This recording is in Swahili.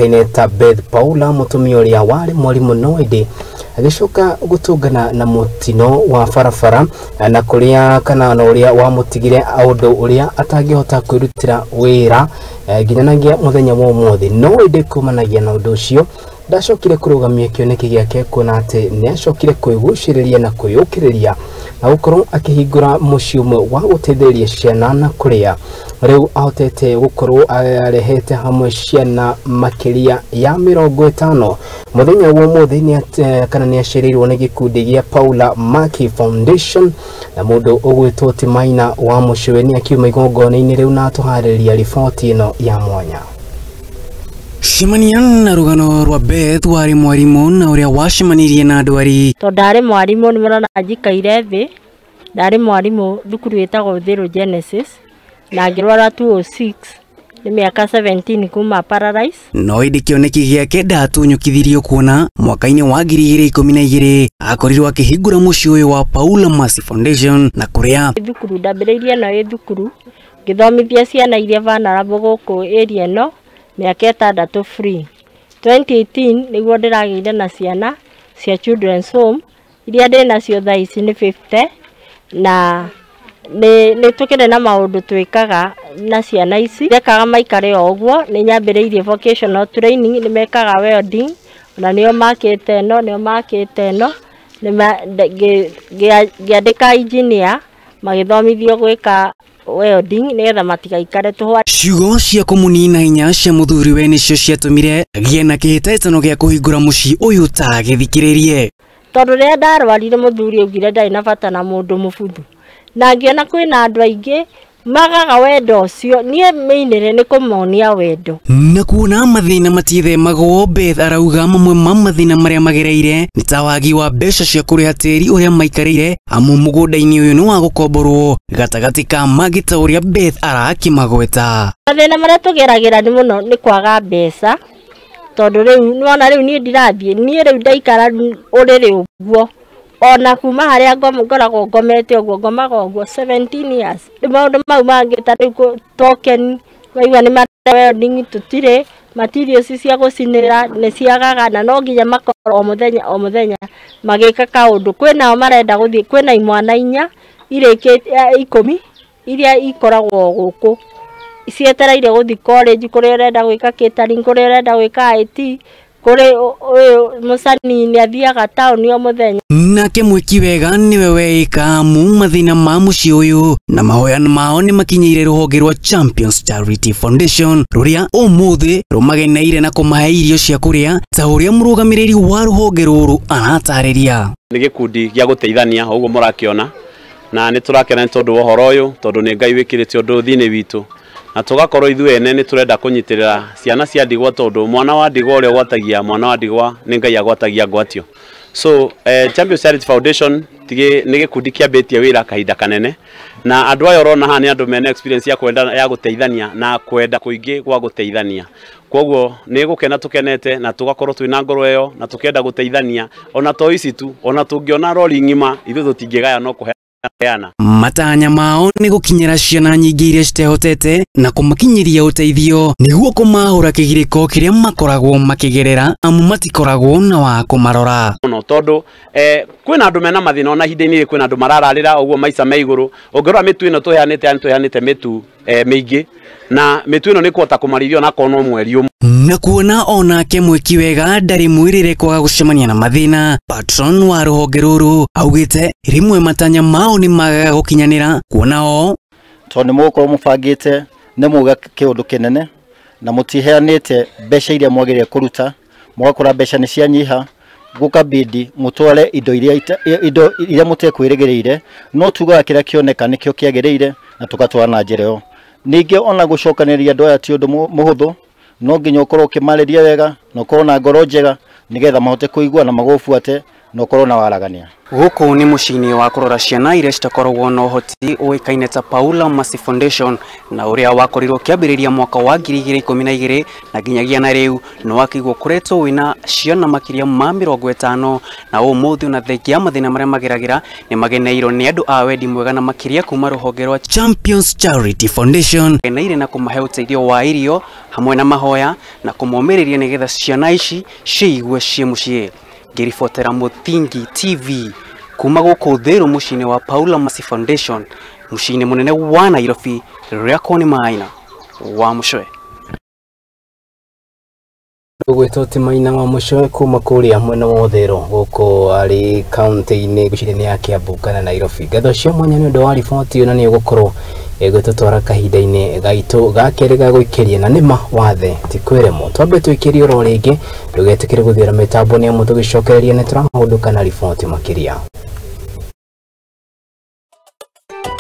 Kaineta Beth Paula mutumia uria wari mwarimu Noide agishoka gutungana na mutino wa farafara na kuria kana na uria wa mutigire aundo uria atangihota kwirutira wira ginyanagia muthenya wa umuthi Noide kumanagia na undu ucio ndacokire kurugamia kioneki giake kuona ati niacokire kwiguciriria na kwiyukiriria na gukorwo akihingura muciĩ umwe wa guteithĩrĩria ciana na kuria riu ahotete gukorwo arehete hamwe ciana makiria ya 50 muthenya wa umuthi ni kana ni aciriirwo ni gikundi gia Paula Maki Foundation na mundu ugwitwo Timaina wa muciĩ ni akiuma igongona-inĩ riu na atuharĩria riboti ino ya mwanya. Shimanian na rugano rwa Beth wari mwarimu na uria washimanirie na andwari to ndari mwarimu ni murana ajikaire thi ndari mwarimu thukuru wetagwo Zero Genesis na ngirwara 206 ni miaka 17 kuma Paradise no idikioneki giake ndatunyukithirio kuona mwaka-ini wa 2012 akorirwo akihingura muciĩ uyu wa Paula Maki Foundation na kuria thukuru ndambĩrĩirie na thukuru ngithomithia ciana iria vulnerable guku area no miaka 6 free 2018 niguo ndirageire na ciana cia children's home iria ndina cio thaa ici ni 50 na ni tukire na maundu twikaga na ciana ici ndekaga maikare oguo ni nyambĩrĩirie vocational training ni mekaga welding na nio makete no ni ngiandika engineer magithomithio gwika welding nigetha matigaikare tuhwa ciugo cia kumunina hinya cia muthuri we nicio ciatumire agie na kihĩtahĩtano gĩa kũhingũra muciĩ ũyũ ta gĩthikĩrĩrie tondu rĩrĩa ndarwarire muthuri augire ndarĩ na bata na mũndũ mũbuthu na ngiona kwĩna andũ aingĩ magaga wendo ũcio niĩ meinire nĩ kũmonia wendo na kuona mathĩna matiethemagwo Beth arauga mamwe ma mathĩna marĩa magereire nĩ ta wagi wa mbeca cia kũrĩha tĩri ũrĩa maikarĩire amu mũgũnda-inĩ ũyũ nĩ wa gũkomborwo gatagatĩ ka mangĩ ta ũrĩa Beth arakĩmagweta mathĩna marĩa tũgeragĩra nĩ mũno nĩ kwaga mbeca tondu rĩu nĩwona rĩu niĩ ndirathiĩ niĩ rĩu ndaikara ũrĩrĩ ũguo ona kuma haria ngoragwo ngomete uguo ngomaga uguo 17 years ni maundu mau mangĩ ta rĩu token waigua ni welding tutire materials cia gucinira ni ciagaga na no nginya makorwo o muthenya magika kaundu kwinao marenda guthii kwina imwana 4 irĩkĩte 10 iria ikoragwo guku cietereire guthii college kuria urenda gwika catering kuria urenda gwika IT kuri musani ni athiaga town o muthenya nake mwiki wega niwe weika mu mathina ma muciĩ ũyũ na mahoyano mao ni makinyĩire rũhonge rwa Champions Charity Foundation ruria umuthi rumageneire na kũmahe irio cia kũrĩa ta ũrĩa mũrũgamĩrĩri wa rũhonge rũrũ aratarĩria nĩ gĩkundi gĩa gũteithania ũguo mũrakiona na nĩ tũrakena nĩ tondũ wa ũhoro ũyũ tondũ nĩ Ngai wĩkĩrĩte ũndũ thĩinĩ witũ na tugakorwo ithuĩ ene nĩ tũrenda kũnyitĩrĩra ciana cia ndigwa tondũ mwana wa ndigwa ũrĩa gwatagia mwana wa ndigwa nĩ Ngai agwatagia ngwatio so Champions Charity Foundation nĩ gĩkundi kĩambĩtie wĩra kahinda kanene na andũ aya ũrona haha nĩ andũ mena experience ya gũteithania na kwenda kũingĩ gwa gũteithania kwoguo nĩ gũkena tũkenete na tugakorwo twĩna ngoro ĩyo na tũkenda gũteithania ona to ici tu ona tũngĩona rori ng'ima ithuĩ tũtingĩgaya no kũhe matanya mao nĩ gũkinyĩra ciana nyingĩ iria citehotete na kũmakinyĩria ũteithio nĩguo kũmahũra kĩgirĩko kĩrĩa makoragwo makĩgerera amu matikoragwo na wa kũmarora no tondũ kwĩna andũ mena mathĩna ona ihinda-inĩ kwĩna andũ marararĩra ũguo maica me igũrũ ũngĩrora mĩtu ĩno tũheanĩte mĩtu mĩingĩ na mĩtu ĩno nĩ kũhota kũmarithio na kono mweri ũmwe na kuona onake mwiki wega ndarĩ mwĩrĩre kwaga gũcemania na mathĩna patron wa rũhonge rũrũ augĩte rĩmwe matanya mao nĩ magaga gũkinyanĩra kuona o tondũ nĩ mũgũkorwo mũbangĩte nĩ muga kĩũndũ kĩnene na mũtiheanĩte mbeca iria mwagĩrĩire kũruta mũgakora mbeca nĩ cianyiha gũkabidi mũtware indo iria mũtekwĩrĩgĩrĩire no tugaga kĩrĩa kĩoneka nĩkĩo kĩagĩrĩire na tũgatwara na njĩra ĩyo ningĩ ona gũcokanĩrĩria andũ aya ti ũndũ mũhũthũ no nginya ũkorwo ũkĩmarĩria wega na ũkorwo na ngoro njega nigetha mahote kũigua na magũbuate no korwo na waragania. Guku ni mucini wa kurora ciana iria citakoragwo na uhoti uikaine ta Paula Mercy Foundation na uria wakorirwo kiambiriria mwaka wa 2012 na nginyagia na riu no wakigwo kuretwo wina ciana makiria ma 50 na umuthi una thengia mathina maria mageragira ni mageneirwo ni andu a wendi mwega na makiria kuma ruhonge rwa Champions Charity Foundation geneire na kumahe uteithio wa irio hamwe na mahoya na kumomiriria nigetha ciana ici ciigwe cie mucie. Ngiribotera Muthingi TV kuma guku thiru mucini wa Paula Mercy Foundation mucini munene wa Nairobi riako ni Maina wa Mucwe gwitoti Maina wa Mucwe kuma kuria mwena wa thiru guku ari county-ini gucirini ya Kiambu kana Nairobi. Ngatho cio mwanya ni undu wa riboti ino ni gukorwo gwitutwara kahinda-ini gaitu gakere ga guikiria na nima wathe tikwiremo twambe twikirie ro ringi ndugetikire guthira mitambo ni amu tugicokereria ni turahuduka na riboti makiria.